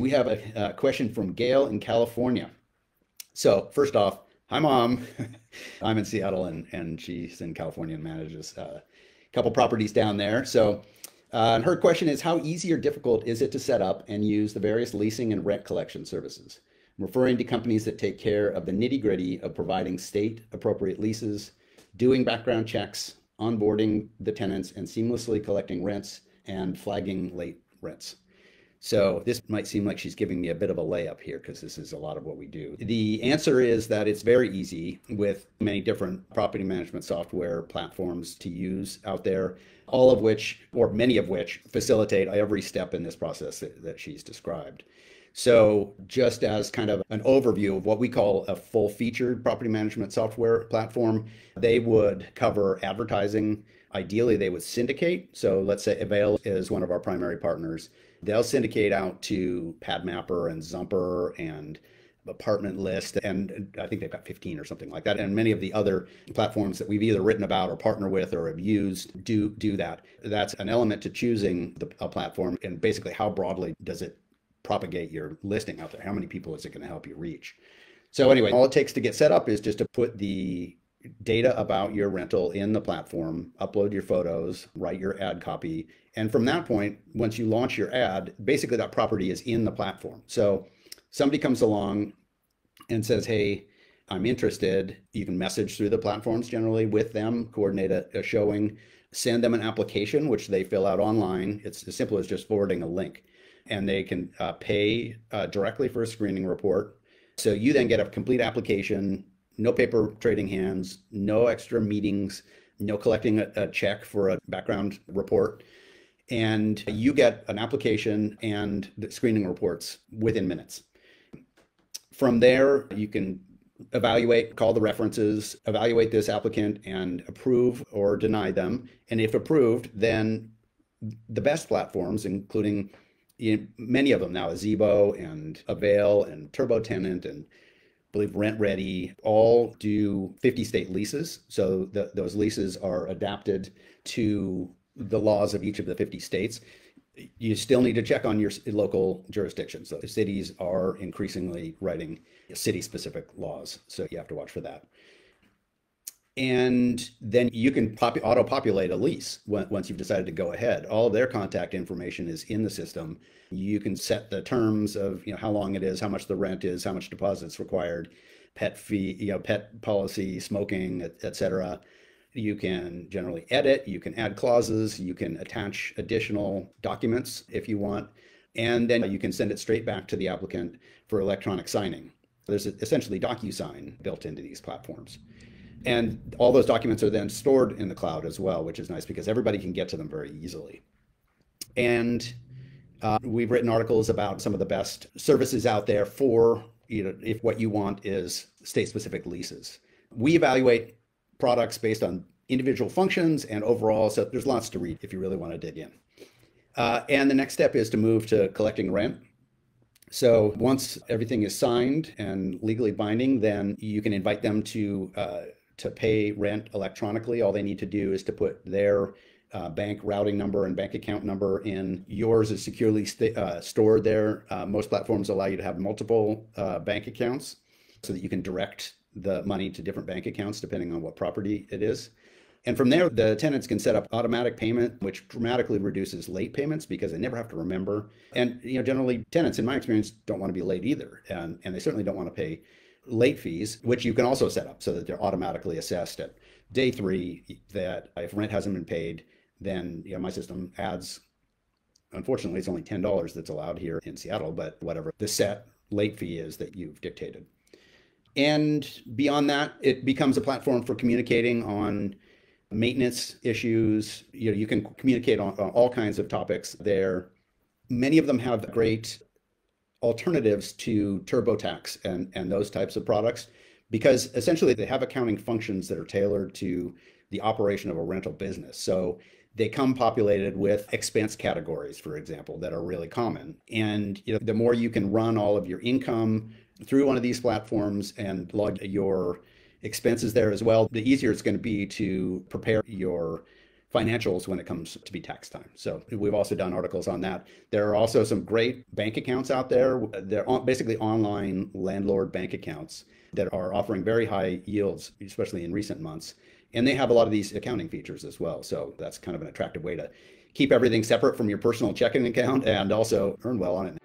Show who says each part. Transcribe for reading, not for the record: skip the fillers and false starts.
Speaker 1: We have a question from Gail in California. So first off, hi mom. I'm in Seattle and she's in California and manages a couple properties down there. And her question is, how easy or difficult is it to set up and use the various leasing and rent collection services? I'm referring to companies that take care of the nitty gritty of providing state appropriate leases, doing background checks, onboarding the tenants, and seamlessly collecting rents and flagging late rents. So this might seem like she's giving me a bit of a layup here because this is a lot of what we do. The answer is that it's very easy with many different property management software platforms to use out there, all of which, or many of which, facilitate every step in this process that she's described. So just as kind of an overview of what we call a full-featured property management software platform, they would cover advertising. Ideally, they would syndicate. So let's say Avail is one of our primary partners. They'll syndicate out to PadMapper and Zumper and Apartment List, and I think they've got 15 or something like that. And many of the other platforms that we've either written about or partner with or have used do that. That's an element to choosing a platform, and basically how broadly does it propagate your listing out there? How many people is it going to help you reach? So anyway, all it takes to get set up is just to put the data about your rental in the platform, upload your photos, write your ad copy. And from that point, once you launch your ad, basically that property is in the platform. So somebody comes along and says, hey, I'm interested. You can message through the platforms generally with them, coordinate a showing, send them an application, which they fill out online. It's as simple as just forwarding a link. And they can pay directly for a screening report. So you then get a complete application, no paper trading hands, no extra meetings, no collecting a check for a background report. And you get an application and the screening reports within minutes. From there, you can evaluate, call the references, evaluate this applicant and approve or deny them. And if approved, then the best platforms, including many of them now, Zebo and Avail and Turbo Tenant and I believe Rent Ready, all do 50 state leases. So those leases are adapted to the laws of each of the 50 states. You still need to check on your local jurisdictions. So the cities are increasingly writing city-specific laws, so you have to watch for that. And then you can auto-populate a lease once you've decided to go ahead. All of their contact information is in the system. You can set the terms of how long it is, how much the rent is, how much deposits required, pet fee, pet policy, smoking, et cetera. You can generally edit, you can add clauses, you can attach additional documents if you want, and then you can send it straight back to the applicant for electronic signing. There's essentially DocuSign built into these platforms. And all those documents are then stored in the cloud as well, which is nice because everybody can get to them very easily. And we've written articles about some of the best services out there for, if what you want is state-specific leases. We evaluate products based on individual functions and overall, so there's lots to read if you really want to dig in. And the next step is to move to collecting rent. So once everything is signed and legally binding, then you can invite them to pay rent electronically. All they need to do is to put their bank routing number and bank account number in. Yours is securely stored there. Most platforms allow you to have multiple bank accounts so that you can direct the money to different bank accounts depending on what property it is. And from there, the tenants can set up automatic payment, which dramatically reduces late payments because they never have to remember. And generally, tenants, in my experience, don't want to be late either. And they certainly don't want to pay late fees, which you can also set up so that they're automatically assessed at day 3, that if rent hasn't been paid, then my system adds, unfortunately, it's only $10 that's allowed here in Seattle, but whatever the set late fee is that you've dictated. And beyond that, it becomes a platform for communicating on maintenance issues. You can communicate on all kinds of topics there. Many of them have great alternatives to TurboTax and those types of products because essentially they have accounting functions that are tailored to the operation of a rental business. So they come populated with expense categories, for example, that are really common. And the more you can run all of your income through one of these platforms and log your expenses there as well, the easier it's going to be to prepare your financials when it comes to be tax time. So we've also done articles on that. There are also some great bank accounts out there. They're basically online landlord bank accounts that are offering very high yields, especially in recent months. And they have a lot of these accounting features as well. So that's kind of an attractive way to keep everything separate from your personal checking account and also earn well on it.